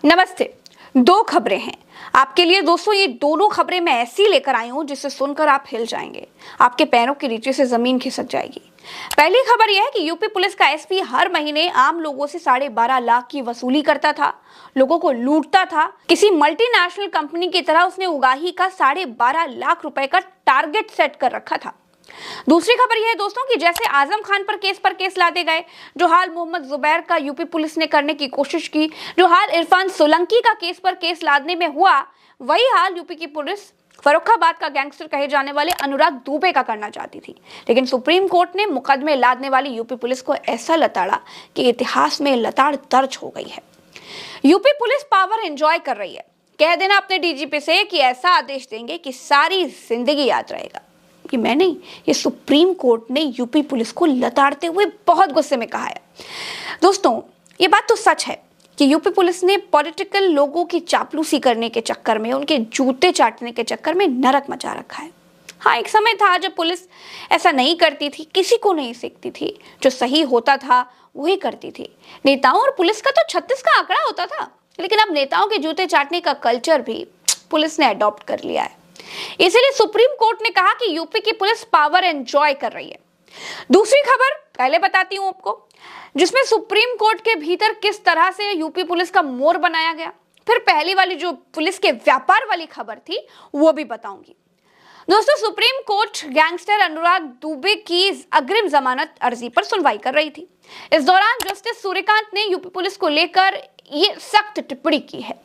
नमस्ते। दो खबरें हैं आपके लिए दोस्तों। ये दोनों खबरें मैं ऐसी लेकर आई हूं जिसे सुनकर आप हिल जाएंगे, आपके पैरों के नीचे से जमीन खिसक जाएगी। पहली खबर यह है कि यूपी पुलिस का एसपी हर महीने आम लोगों से 12.5 लाख की वसूली करता था, लोगों को लूटता था। किसी मल्टीनेशनल कंपनी की तरह उसने उगाही का 12.5 लाख रुपए का टारगेट सेट कर रखा था। दूसरी खबर यह है दोस्तों कि जैसे आजम खान पर केस लादे गए, जो हाल मोहम्मद जुबैर का यूपी पुलिस ने करने की कोशिश की, जो हाल इरफान सोलंकी का केस लादने में हुआ, वही हाल यूपी की पुलिस फर्रुखाबाद का गैंगस्टर कहे जाने वाले अनुराग दुबे का करना चाहती थी। लेकिन सुप्रीम कोर्ट ने मुकदमे लादने वाली यूपी पुलिस को ऐसा लताड़ा कि इतिहास में लताड़ दर्ज हो गई है। यूपी पुलिस पावर एंजॉय कर रही है। कह देना अपने डीजीपी से कि ऐसा आदेश देंगे कि सारी जिंदगी याद रहेगा। कि मैं नहीं, ये सुप्रीम कोर्ट ने यूपी पुलिस को लताड़ते हुए बहुत गुस्से में कहा है। दोस्तों, ये बात तो सच है कि यूपी पुलिस ने पॉलिटिकल लोगों की चापलूसी करने के चक्कर में, उनके जूते चाटने के चक्कर में नरक मचा रखा है। हाँ, एक समय था जब पुलिस ऐसा नहीं करती थी, किसी को नहीं सीखती थी, जो सही होता था वही करती थी। नेताओं और पुलिस का तो 36 का आंकड़ा होता था, लेकिन अब नेताओं के जूते चाटने का कल्चर भी पुलिस ने अडॉप्ट कर लिया है। इसीलिए सुप्रीम कोर्ट ने कहा कि यूपी की पुलिस पावर एंजॉय कर रही है। दूसरी खबर पहले बताती हूं आपको, जिसमें सुप्रीम कोर्ट के भीतर किस तरह से यूपी पुलिस का मोर बनाया गया। फिर पहली वाली जो पुलिस के व्यापार वाली खबर थी वो भी बताऊंगी। दोस्तों, सुप्रीम कोर्ट गैंगस्टर अनुराग दुबे की अग्रिम जमानत अर्जी पर सुनवाई कर रही थी। इस दौरान जस्टिस सूर्यकांत ने यूपी पुलिस को लेकर ये सख्त टिप्पणी की है।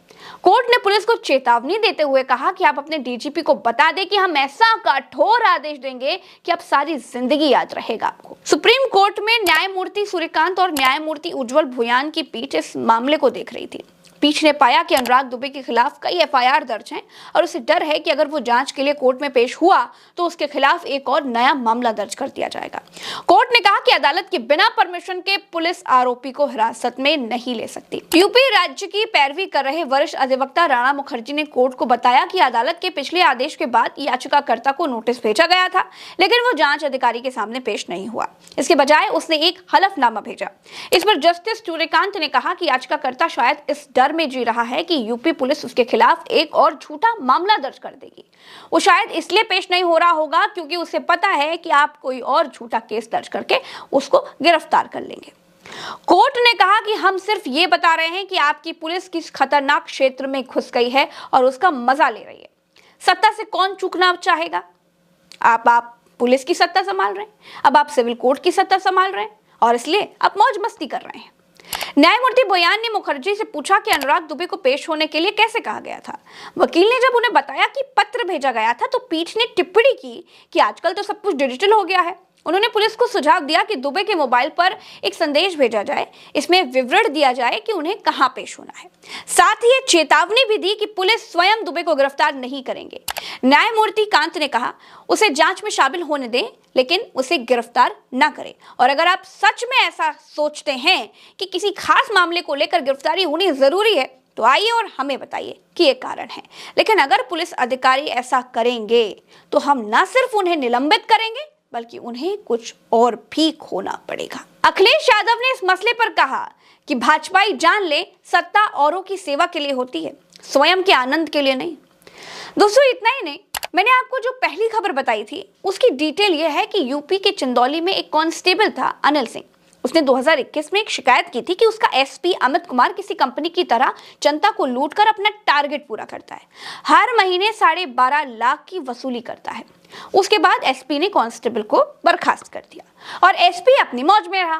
कोर्ट ने पुलिस को चेतावनी देते हुए कहा कि आप अपने डीजीपी को बता दें कि हम ऐसा कठोर आदेश देंगे कि आप सारी जिंदगी याद रहेगा आपको। सुप्रीम कोर्ट में न्यायमूर्ति सूर्यकांत और न्यायमूर्ति उज्जवल भुयान की पीठ इस मामले को देख रही थी। पीठ ने पाया कि अनुराग दुबे के खिलाफ कई एफआईआर दर्ज हैं और उसे डर है कि अगर वो जांच के लिए कोर्ट में पेश हुआ तो उसके खिलाफ एक और नया मामला दर्ज कर दिया जाएगा। कोर्ट ने कहा कि अदालत के बिना परमिशन के पुलिस आरोपी को हिरासत में नहीं ले सकती। यूपी राज्य की पैरवी कर रहे वरिष्ठ अधिवक्ता राणा मुखर्जी ने कोर्ट को बताया कि अदालत के पिछले आदेश के बाद याचिकाकर्ता को नोटिस भेजा गया था, लेकिन वो जांच अधिकारी के सामने पेश नहीं हुआ। इसके बजाय उसने एक हलफनामा भेजा। इस पर जस्टिस सूर्यकांत ने कहा कि याचिकाकर्ता शायद इस डर में जी रहा है कि यूपी पुलिस उसके खिलाफ एक और झूठा मामला दर्ज कर देगी। वो शायद इसलिए पेश नहीं हो रहा होगा क्योंकि उसे पता है कि आप कोई और झूठा केस दर्ज करके उसको गिरफ्तार कर लेंगे। कोर्ट ने कहा कि हम सिर्फ ये बता रहे हैं कि आपकी पुलिस किस खतरनाक क्षेत्र में घुस गई है और उसका मजा ले रही है। सत्ता से कौन चूकना चाहेगा? आप पुलिस की सत्ता संभाल रहे हैं, अब आप सिविल कोर्ट की सत्ता संभाल रहे हैं और इसलिए आप मौज मस्ती कर रहे हैं। न्यायमूर्ति बोयान ने मुखर्जी से पूछा कि अनुराग दुबे को पेश होने के लिए कैसे कहा गया था। वकील ने जब उन्हें बताया कि पत्र भेजा गया था तो पीठ ने टिप्पणी की कि आजकल तो सब कुछ डिजिटल हो गया है। उन्होंने पुलिस को सुझाव दिया कि दुबे के मोबाइल पर एक संदेश भेजा जाए, इसमें विवरण दिया जाए कि उन्हें कहां पेश होना है। साथ ही एक चेतावनी भी दी कि पुलिस स्वयं दुबे को गिरफ्तार नहीं करेंगे। न्यायमूर्ति कांत ने कहा उसे जांच में शामिल होने दें, लेकिन उसे गिरफ्तार न करें। और अगर आप सच में ऐसा सोचते हैं कि किसी खास मामले को लेकर गिरफ्तारी होनी जरूरी है तो आइए और हमें बताइए कि ये कारण है। लेकिन अगर पुलिस अधिकारी ऐसा करेंगे तो हम न सिर्फ उन्हें निलंबित करेंगे बल्कि उन्हें कुछ और भी खोना पड़ेगा। अखिलेश यादव ने इस मसले पर कहा कि भाजपाई जान ले, सत्ता औरों की सेवा के लिए होती है, स्वयं के आनंद के लिए नहीं। दोस्तों, इतना ही नहीं, मैंने आपको जो पहली खबर बताई थी उसकी डिटेल यह है कि यूपी के चंदौली में एक कांस्टेबल था अनिल सिंह। उसने 2021 में एक शिकायत की थी कि उसका एसपी अमित कुमार किसी कंपनी की तरह जनता को लूटकर अपना टारगेट पूरा करता है। हर महीने 12.5 लाख की वसूली करता है। उसके बाद एसपी ने कांस्टेबल को बर्खास्त कर दिया और एसपी अपनी मौज में रहा।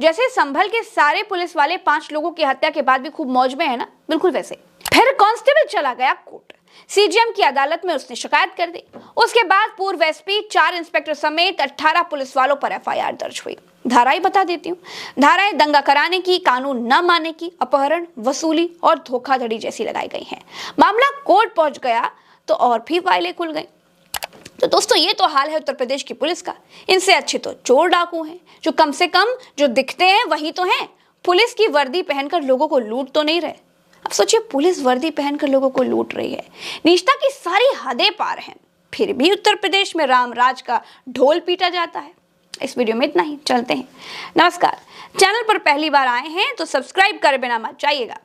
जैसे संभल के सारे पुलिस वाले 5 लोगों की हत्या के बाद भी खूब मौज में है ना, बिल्कुल वैसे। फिर कांस्टेबल चला गया कोर्ट। सीजीएम की अदालत में उसने शिकायत कर दी। उसके बाद पूर्व एसपी, 4 इंस्पेक्टर समेत 18 पुलिस वालों पर एफआईआर दर्ज हुई। धाराएं बता देती हूँ। धाराएं दंगा कराने की, कानून न मानने की, अपहरण, वसूली और धोखाधड़ी जैसी लगाई गई हैं। मामला कोर्ट पहुंच गया तो और भी फाइलें खुल गई। तो दोस्तों, ये तो हाल है उत्तर प्रदेश की पुलिस का। इनसे अच्छे तो चोर डाकू हैं, जो कम से कम जो दिखते हैं वही तो हैं। पुलिस की वर्दी पहनकर लोगों को लूट तो नहीं रहे। अब सोचिए, पुलिस वर्दी पहनकर लोगों को लूट रही है। नीचता की सारी हदें पार हैं, फिर भी उत्तर प्रदेश में राम राज का ढोल पीटा जाता है। इस वीडियो में इतना ही, चलते हैं। नमस्कार। चैनल पर पहली बार आए हैं तो सब्सक्राइब करे बिना मत जाइएगा।